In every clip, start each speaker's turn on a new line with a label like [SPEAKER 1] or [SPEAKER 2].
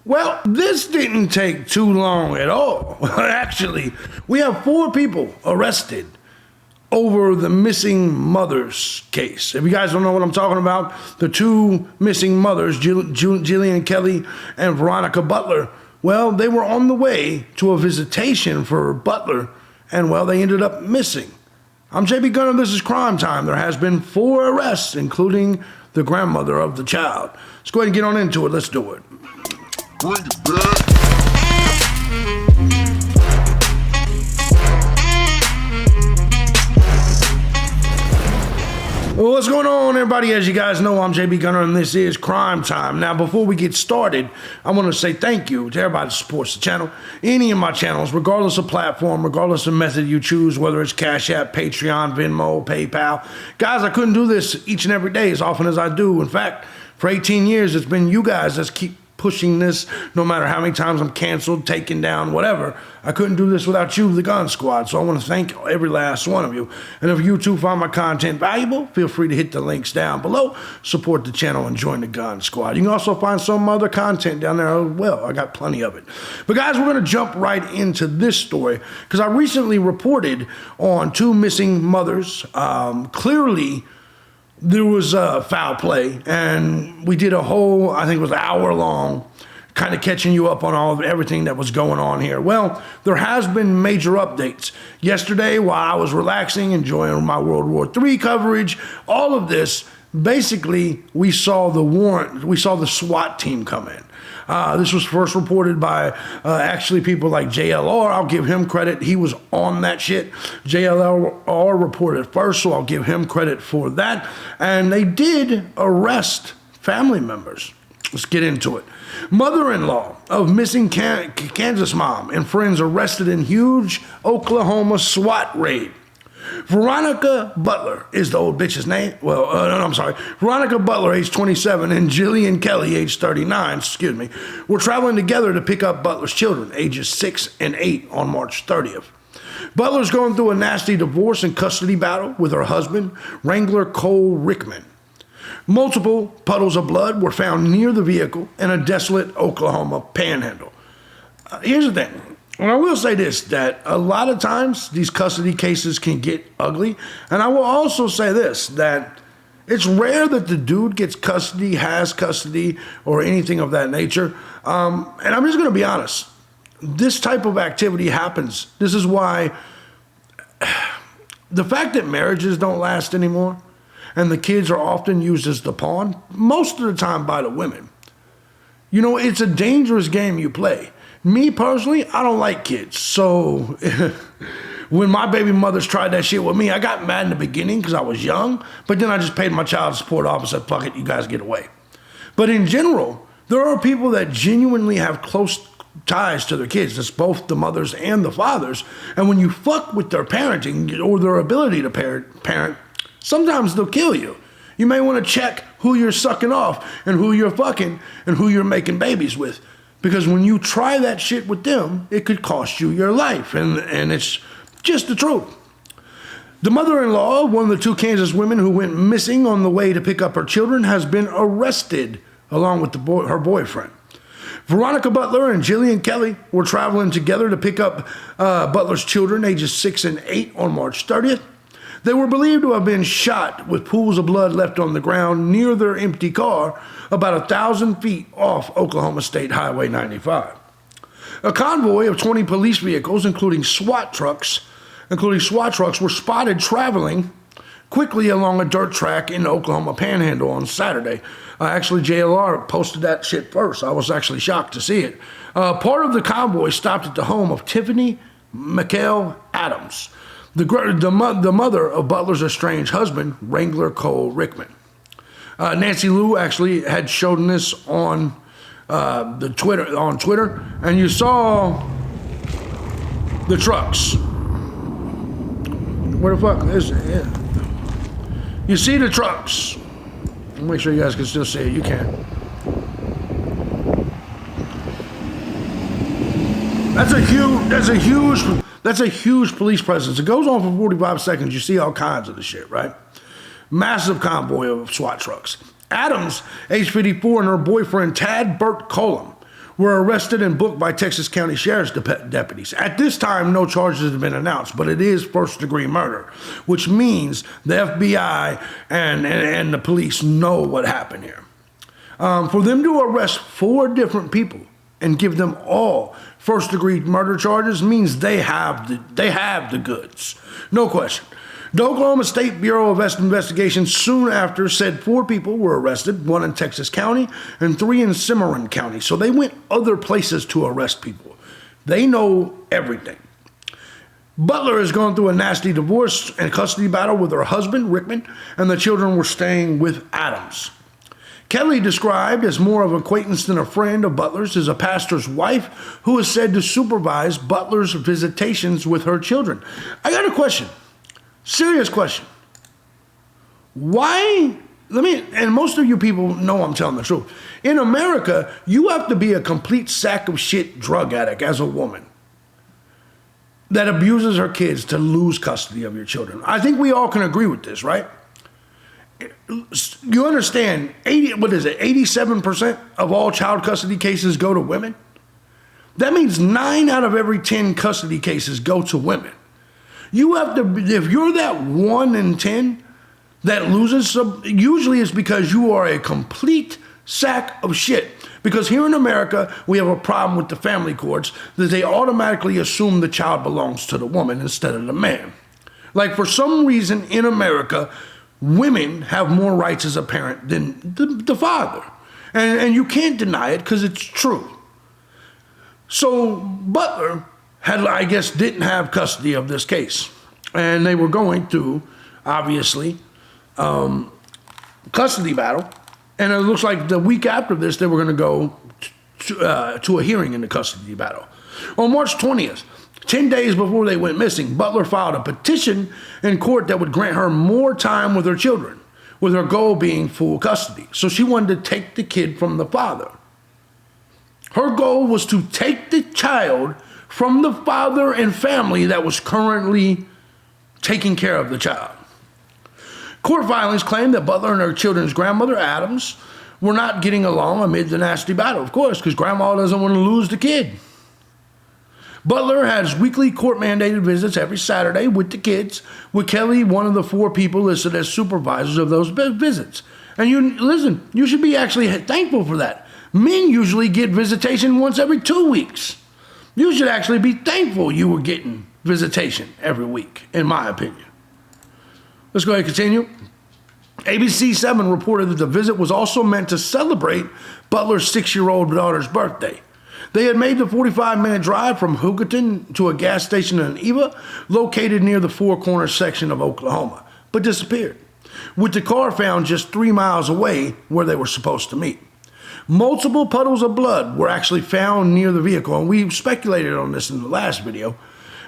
[SPEAKER 1] Well, this didn't take too long at all. Actually, we have 4 people arrested over the missing mothers case. If you guys don't know what I'm talking about, the 2 missing mothers, Jillian Kelly and Veronica Butler, well, they were on the way to a visitation for Butler, and well, they ended up missing. I'm JB Gunner, this is Crime Time. There has been 4 arrests, including the grandmother of the child. Let's go ahead and get on into it. Let's do it.
[SPEAKER 2] Bring it back.
[SPEAKER 1] Well, what's going on, everybody? As you guys know, I'm JB Gunner, and this is Crime Time. Now, before we get started, I want to say thank you to everybody that supports the channel. Any of my channels, regardless of platform, regardless of method you choose, whether it's Cash App, Patreon, Venmo, PayPal. Guys, I couldn't do this each and every day as often as I do. In fact, for 18 years, it's been you guys that keep pushing this, no matter how many times I'm canceled, taken down, whatever. I couldn't do this without you, the Gun Squad. So I want to thank every last one of you. And if you too find my content valuable, feel free to hit the links down below, support the channel, and join the Gun Squad. You can also find some other content down there as well. I got plenty of it. But guys, we're going to jump right into this story because I recently reported on 2 missing mothers. Clearly, there was foul play, and we did a whole, I think it was an hour long, kind of catching you up on all of everything that was going on here. Well, there has been major updates. Yesterday, while I was relaxing, enjoying my World War III coverage, all of this, basically, we saw the SWAT team come in. This was first reported by actually people like JLR. I'll give him credit. He was on that shit. JLR reported first, so I'll give him credit for that. And they did arrest family members. Let's get into it. Mother-in-law of missing Kansas mom and friends arrested in huge Oklahoma SWAT raid. Veronica Butler is the old bitch's name. Well, no, I'm sorry. Veronica Butler, age 27, and Jillian Kelly, age 39, were traveling together to pick up Butler's children, ages 6 and 8, on March 30th. Butler's going through a nasty divorce and custody battle with her husband, Wrangler Cole Rickman. Multiple puddles of blood were found near the vehicle in a desolate Oklahoma panhandle. Here's the thing. And I will say this, that a lot of times these custody cases can get ugly. And I will also say this, that it's rare that the dude gets custody, has custody, or anything of that nature. And I'm just going to be honest. This type of activity happens. This is why the fact that marriages don't last anymore and the kids are often used as the pawn, most of the time by the women. You know, it's a dangerous game you play. Me personally, I don't like kids. So when my baby mothers tried that shit with me, I got mad in the beginning because I was young, but then I just paid my child support off and said, fuck it, you guys get away. But in general, there are people that genuinely have close ties to their kids. That's both the mothers and the fathers. And when you fuck with their parenting or their ability to parent, sometimes they'll kill you. You may want to check who you're sucking off and who you're fucking and who you're making babies with. Because when you try that shit with them, it could cost you your life. And it's just the truth. The mother-in-law of one of the 2 Kansas women who went missing on the way to pick up her children has been arrested along with her boyfriend. Veronica Butler and Jillian Kelly were traveling together to pick up Butler's children, ages 6 and 8, on March 30th. They were believed to have been shot with pools of blood left on the ground near their empty car about 1,000 feet off Oklahoma State Highway 95. A convoy of 20 police vehicles, including SWAT trucks, were spotted traveling quickly along a dirt track in the Oklahoma Panhandle on Saturday. Actually, JLR posted that shit first. I was actually shocked to see it. Part of the convoy stopped at the home of Tiffany McHale Adams, the mother of Butler's estranged husband, Wrangler Cole Rickman. Nancy Lou actually had shown this on Twitter, and you saw the trucks. Where the fuck is it? You see the trucks. Make sure you guys can still see it. You can. That's a huge police presence. It goes on for 45 seconds. You see all kinds of the shit, right? Massive convoy of SWAT trucks. Adams, age 54, and her boyfriend, Tad Burt Colum, were arrested and booked by Texas County Sheriff's deputies. At this time, no charges have been announced, but it is first-degree murder, which means the FBI and the police know what happened here. For them to arrest 4 different people and give them all first-degree murder charges means they have the goods. No question. The Oklahoma State Bureau of Investigation soon after said 4 people were arrested, 1 in Texas County and 3 in Cimarron County. So they went other places to arrest people. They know everything. Butler is going through a nasty divorce and custody battle with her husband, Rickman, and the children were staying with Adams. Kelly, described as more of an acquaintance than a friend of Butler's, is a pastor's wife who is said to supervise Butler's visitations with her children. I got a question. Serious question. Why? And most of you people know I'm telling the truth. In America, you have to be a complete sack of shit drug addict as a woman that abuses her kids to lose custody of your children. I think we all can agree with this, right? You understand, 87% of all child custody cases go to women? That means 9 out of every 10 custody cases go to women. You have to, if you're that 1 in 10 that loses, usually it's because you are a complete sack of shit. Because here in America, we have a problem with the family courts that they automatically assume the child belongs to the woman instead of the man. Like for some reason in America, women have more rights as a parent than the father. And you can't deny it because it's true. So Butler didn't have custody of this case. And they were going through, obviously, custody battle. And it looks like the week after this, they were going to go to a hearing in the custody battle. On March 20th, 10 days before they went missing, Butler filed a petition in court that would grant her more time with her children, with her goal being full custody. So she wanted to take the kid from the father. Her goal was to take the child from the father and family that was currently taking care of the child. Court filings claim that Butler and her children's grandmother, Adams, were not getting along amid the nasty battle, of course, because grandma doesn't want to lose the kid. Butler has weekly court-mandated visits every Saturday with the kids, with Kelly one of the 4 people listed as supervisors of those visits. And you should be actually thankful for that. Men usually get visitation once every 2 weeks. You should actually be thankful you were getting visitation every week, in my opinion. Let's go ahead and continue. ABC 7 reported that the visit was also meant to celebrate Butler's 6-year-old daughter's birthday. They had made the 45-minute drive from Hugoton to a gas station in Eva, located near the Four Corners section of Oklahoma, but disappeared, with the car found just 3 miles away where they were supposed to meet. Multiple puddles of blood were actually found near the vehicle, and we speculated on this in the last video,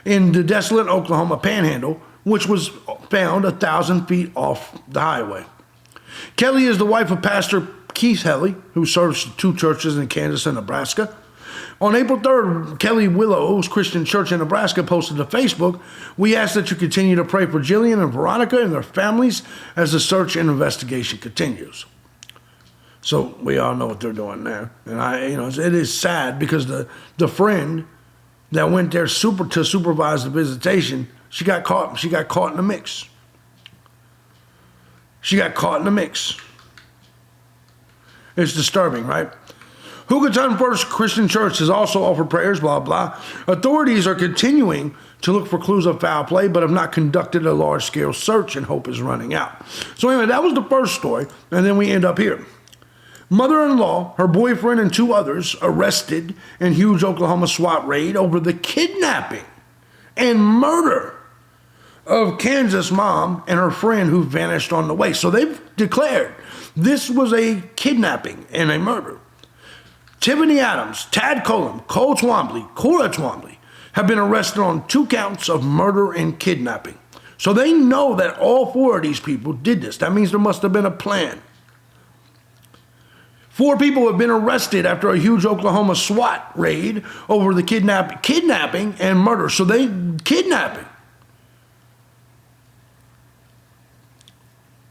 [SPEAKER 1] in the desolate Oklahoma Panhandle, which was found 1,000 feet off the highway. Kelly is the wife of Pastor Keith Helly, who serves 2 churches in Kansas and Nebraska. On April 3rd, Kelly Willow's Christian Church in Nebraska posted to Facebook, "We ask that you continue to pray for Jillian and Veronica and their families as the search and investigation continues." So we all know what they're doing there. And it is sad because the friend that went there to supervise the visitation, she got caught in the mix. She got caught in the mix. It's disturbing, right? Hugoton First Christian Church has also offered prayers, blah, blah. Authorities are continuing to look for clues of foul play, but have not conducted a large-scale search, and hope is running out. So anyway, that was the first story, and then we end up here. Mother-in-law, her boyfriend, and 2 others arrested in huge Oklahoma SWAT raid over the kidnapping and murder of Kansas mom and her friend who vanished on the way. So they've declared this was a kidnapping and a murder. Tiffany Adams, Tad Colum, Cole Twombly, Cora Twombly have been arrested on 2 counts of murder and kidnapping. So they know that all 4 of these people did this. That means there must have been a plan. 4 people have been arrested after a huge Oklahoma SWAT raid over the kidnapping and murder. So kidnapping.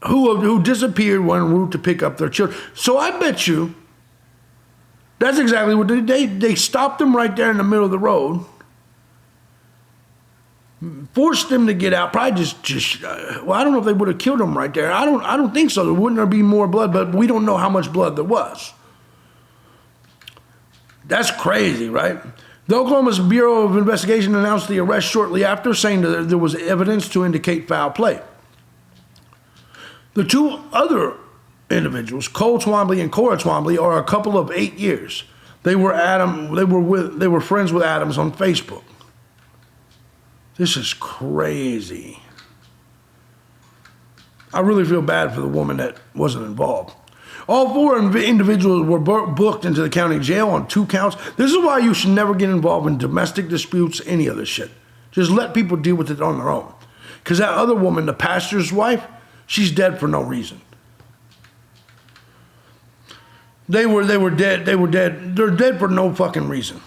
[SPEAKER 1] Who disappeared when en route to pick up their children. So I bet you That's exactly what they stopped them right there in the middle of the road, forced them to get out. Probably well, I don't know if they would have killed them right there. I don't think so. There wouldn't be more blood, but we don't know how much blood there was. That's crazy, right? The Oklahoma Bureau of Investigation announced the arrest shortly after, saying that there was evidence to indicate foul play. The two other individuals, Cole Twombly and Cora Twombly, are a couple of 8 years. They were friends with Adams on Facebook. This is crazy. I really feel bad for the woman that wasn't involved. All four individuals were booked into the county jail on 2 counts. This is why you should never get involved in domestic disputes, any other shit. Just let people deal with it on their own. Because that other woman, the pastor's wife, she's dead for no reason. They were dead. They're dead for no fucking reason.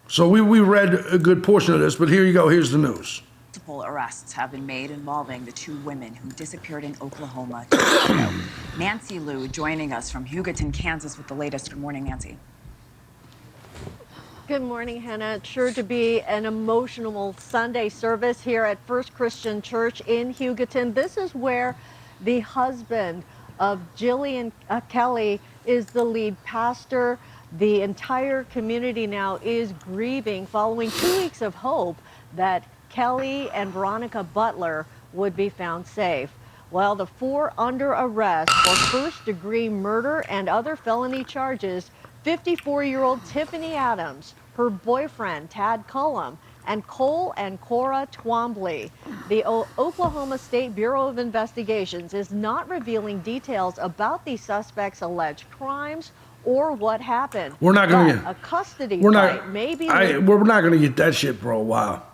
[SPEAKER 1] So we read a good portion of this, but here you go. Here's the news.
[SPEAKER 3] Multiple arrests have been made involving the 2 women who disappeared in Oklahoma 2 weeks ago. Nancy Liu joining us from Hugoton, Kansas with the latest. Good morning, Nancy.
[SPEAKER 4] Good morning, Hannah. It's sure to be an emotional Sunday service here at First Christian Church in Hugoton. This is where the husband of Jillian Kelly is the lead pastor. The entire community now is grieving following 2 weeks of hope that Kelly and Veronica Butler would be found safe. While the 4 under arrest for first-degree murder and other felony charges, 54-year-old Tiffany Adams, her boyfriend Tad Cullum, and Cole and Cora Twombly. The Oklahoma State Bureau of Investigations is not revealing details about the suspects' alleged crimes or what happened.
[SPEAKER 1] We're not going to get
[SPEAKER 4] a custody fight.
[SPEAKER 1] We're not going to get that shit for a while.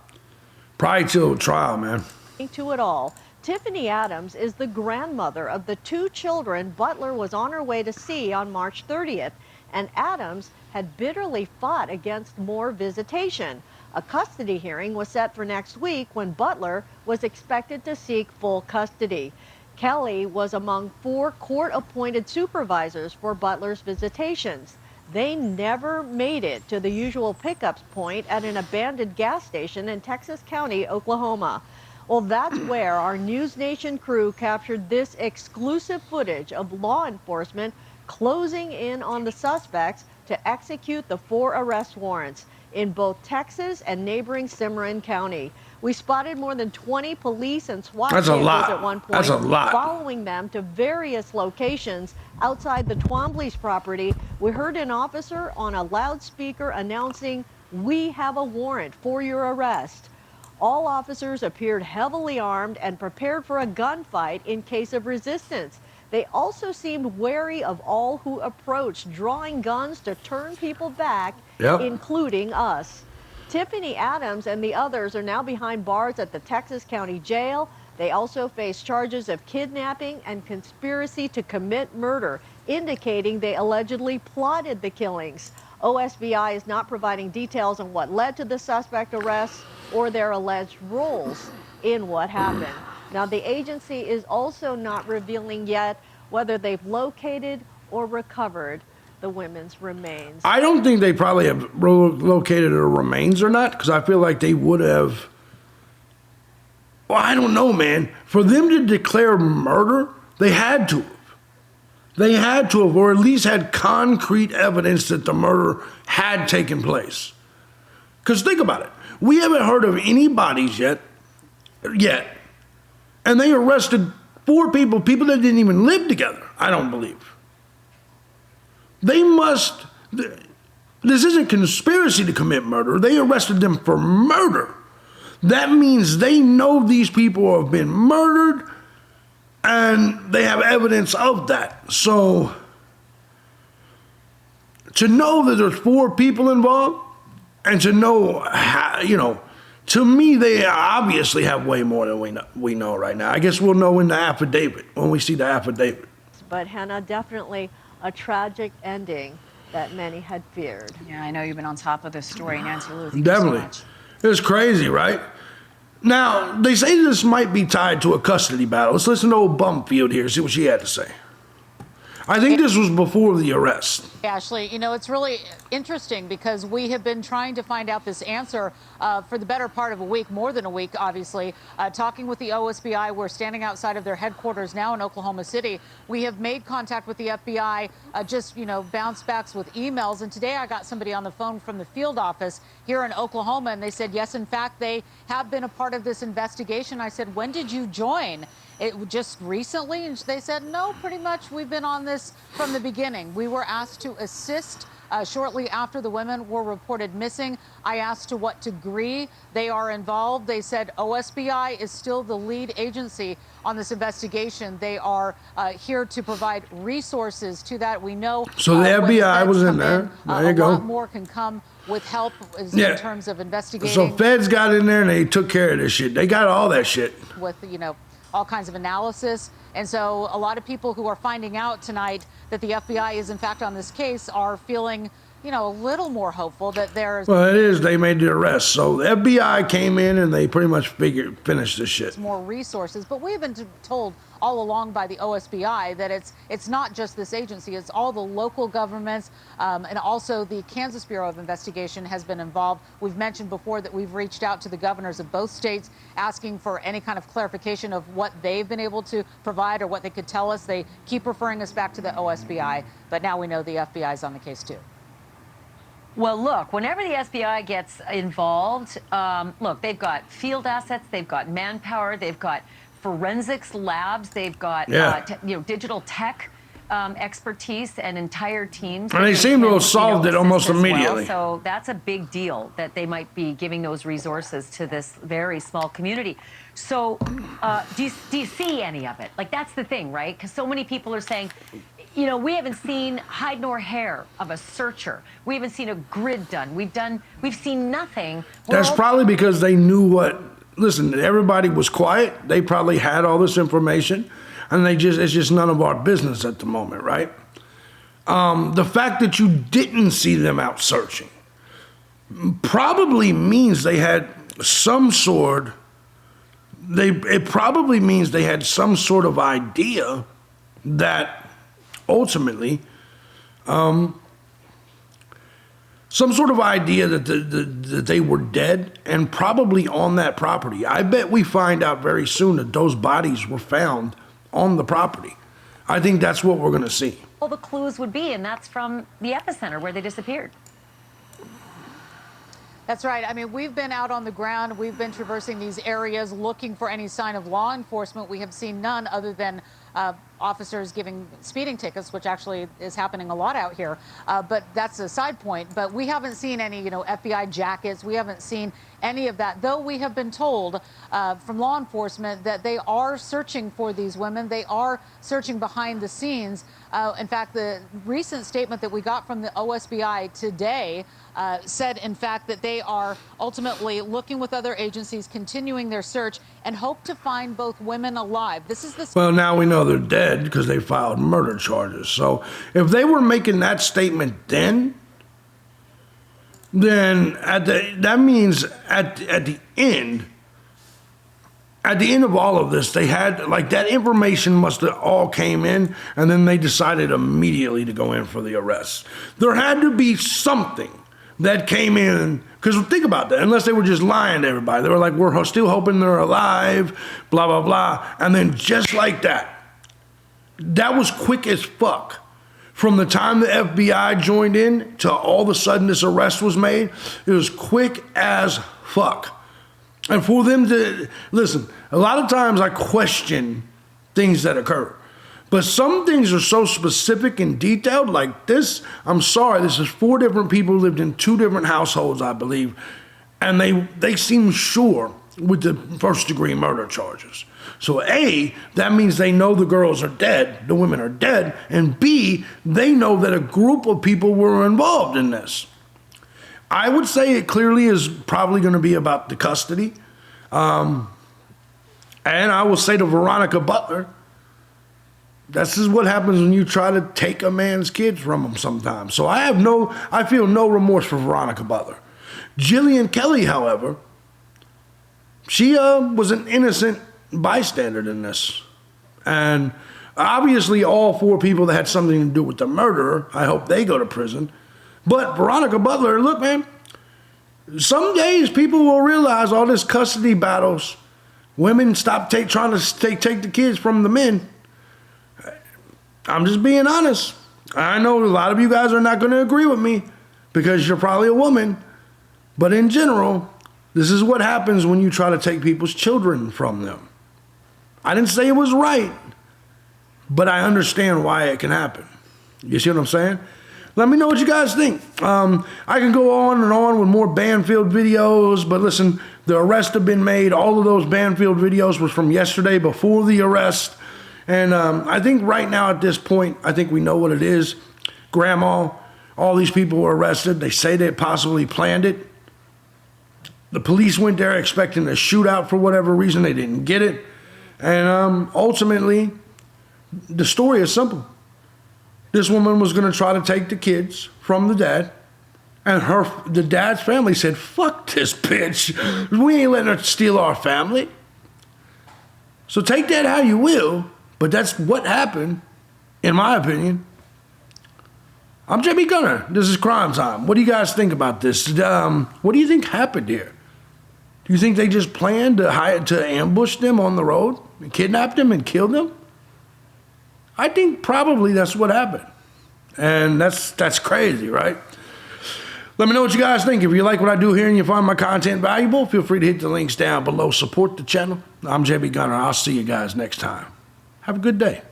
[SPEAKER 1] Probably till trial, man.
[SPEAKER 4] To it all, Tiffany Adams is the grandmother of the 2 children Butler was on her way to see on March 30th, and Adams had bitterly fought against more visitation. A custody hearing was set for next week when Butler was expected to seek full custody. Kelly was among 4 court-appointed supervisors for Butler's visitations. They never made it to the usual pickup point at an abandoned gas station in Texas County, Oklahoma. Well, that's where our News Nation crew captured this exclusive footage of law enforcement closing in on the suspects to execute the 4 arrest warrants in both Texas and neighboring Cimarron County. We spotted more than 20 police and SWAT vehicles at one point,
[SPEAKER 1] That's a lot.
[SPEAKER 4] following them to various locations outside the Twombly's property. We heard an officer on a loudspeaker announcing, "We have a warrant for your arrest." All officers appeared heavily armed and prepared for a gunfight in case of resistance. They also seemed wary of all who approached, drawing guns to turn people back, including us. Tiffany Adams and the others are now behind bars at the Texas County Jail. They also face charges of kidnapping and conspiracy to commit murder, indicating they allegedly plotted the killings. OSBI is not providing details on what led to the suspect arrests or their alleged roles in what happened. Now, the agency is also not revealing yet whether they've located or recovered the women's remains.
[SPEAKER 1] I don't think they probably have located her remains or not, because I feel like they would have. Well, I don't know, man. For them to declare murder, they had to have. They had to have, or at least had concrete evidence that the murder had taken place. Because think about it. We haven't heard of any bodies yet. And they arrested 4 people that didn't even live together, I don't believe. They must, this isn't conspiracy to commit murder. They arrested them for murder. That means they know these people have been murdered and they have evidence of that. So to know that there's 4 people involved and to know how, to me, they obviously have way more than we know right now. I guess we'll know in the affidavit, when we see the affidavit.
[SPEAKER 4] But Hannah, definitely a tragic ending that many had feared.
[SPEAKER 3] Yeah, I know you've been on top of this story, Nancy Liu. Thank
[SPEAKER 1] Definitely.
[SPEAKER 3] you so much.
[SPEAKER 1] It's crazy, right? Now, they say this might be tied to a custody battle. Let's listen to old Bumfield here, see what she had to say. I think this was before the arrest.
[SPEAKER 5] Ashley, you know, it's really interesting because we have been trying to find out this answer for the better part of a week, more than a week, obviously. Talking with the OSBI, we're standing outside of their headquarters now in Oklahoma City. We have made contact with the FBI, just, you know, bounce backs with emails. And today I got somebody on the phone from the field office here in Oklahoma, and they said, yes, in fact, they have been a part of this investigation. I said, when did you join? It just recently? And they said, no, pretty much we've been on this from the beginning. We were asked to assist shortly after the women were reported missing. I asked to what degree they are involved. They said OSBI is still the lead agency on this investigation. They are here to provide resources to that. We know.
[SPEAKER 1] So the FBI was in there. There you go.
[SPEAKER 5] A lot more can come with help in terms of investigating.
[SPEAKER 1] So feds got in there and they took care of this shit. They got all that shit.
[SPEAKER 5] With, you know, all kinds of analysis. And so a lot of people who are finding out tonight that the FBI is in fact on this case are feeling, you know, a little more hopeful that there's...
[SPEAKER 1] Well, it is. They made the arrest. So the FBI came in and they pretty much finished this shit.
[SPEAKER 5] More resources. But we've been told all along by the OSBI that it's not just this agency, it's all the local governments, and also the Kansas Bureau of Investigation has been involved. We've mentioned before that we've reached out to the governors of both states asking for any kind of clarification of what they've been able to provide or what they could tell us. They keep referring us back to the OSBI, but now we know the FBI is on the case too.
[SPEAKER 6] Well, look, whenever the FBI gets involved, look, they've got field assets, they've got manpower, they've got forensics labs, they've got you know, digital tech expertise and entire teams.
[SPEAKER 1] And they seem to have solved it almost immediately.
[SPEAKER 6] So that's a big deal that they might be giving those resources to this very small community. So do you see any of it? Like, that's the thing, right? Because so many people are saying, you know, we haven't seen hide nor hair of a searcher. We haven't seen a grid done. We've seen nothing.
[SPEAKER 1] That's probably because they knew what, listen, everybody was quiet. They probably had all this information and it's just none of our business at the moment, right? The fact that you didn't see them out searching probably means they had some sort, it probably means they had some sort of idea that ultimately, some sort of idea that they were dead and probably on that property. I bet we find out very soon that those bodies were found on the property. I think that's what we're going to see.
[SPEAKER 6] All the clues would be, and that's from the epicenter where they disappeared.
[SPEAKER 5] That's right. I mean, we've been out on the ground. We've been traversing these areas looking for any sign of law enforcement. We have seen none other than officers giving speeding tickets, which actually is happening a lot out here. But that's a side point. But we haven't seen any, you know, FBI jackets. We haven't seen any of that, though we have been told from law enforcement that they are searching for these women. They are searching behind the scenes. In fact, the recent statement that we got from the OSBI today said, in fact, that they are ultimately looking with other agencies, continuing their search, and hope to find both women alive. This is the...
[SPEAKER 1] Well, now we know they're dead because they filed murder charges. So if they were making that statement then that means at the end of all of this, they had, like, that information must have all came in, and then they decided immediately to go in for the arrest. There had to be something that came in, because think about that, unless they were just lying to everybody. They were like, we're still hoping they're alive, blah, blah, blah. And then just like that, that was quick as fuck. From the time the FBI joined in to all of a sudden this arrest was made, it was quick as fuck. And for them to, listen, a lot of times I question things that occur. But some things are so specific and detailed, like this. I'm sorry, this is 4 different people who lived in 2 different households, I believe. And they seem sure with the first-degree murder charges. So A, that means they know the girls are dead, the women are dead. And B, they know that a group of people were involved in this. I would say it clearly is probably going to be about the custody. And I will say to Veronica Butler, this is what happens when you try to take a man's kids from him sometimes. So I feel no remorse for Veronica Butler. Jillian Kelly, however, she was an innocent bystander in this. And Obviously, all 4 people that had something to do with the murder, I hope they go to prison. But Veronica Butler, look, man, some days people will realize all this custody battles, women stop trying to take the kids from the men. I'm just being honest. I know a lot of you guys are not going to agree with me because you're probably a woman. But in general, this is what happens when you try to take people's children from them. I didn't say it was right, but I understand why it can happen. You see what I'm saying? Let me know what you guys think. I can go on and on with more Banfield videos, but listen, the arrests have been made. All of those Banfield videos was from yesterday before the arrest. And I think right now at this point, I think we know what it is. Grandma, all these people were arrested. They say they possibly planned it. The police went there expecting a shootout for whatever reason. They didn't get it. And ultimately, the story is simple. This woman was going to try to take the kids from the dad. And the dad's family said, fuck this bitch. We ain't letting her steal our family. So take that how you will. But that's what happened, in my opinion. I'm JB Gunner. This is Crime Time. What do you guys think about this? What do you think happened here? Do you think they just planned to ambush them on the road, and kidnap them and kill them? I think probably that's what happened. And that's crazy, right? Let me know what you guys think. If you like what I do here and you find my content valuable, feel free to hit the links down below. Support the channel. I'm JB Gunner. I'll see you guys next time. Have a good day.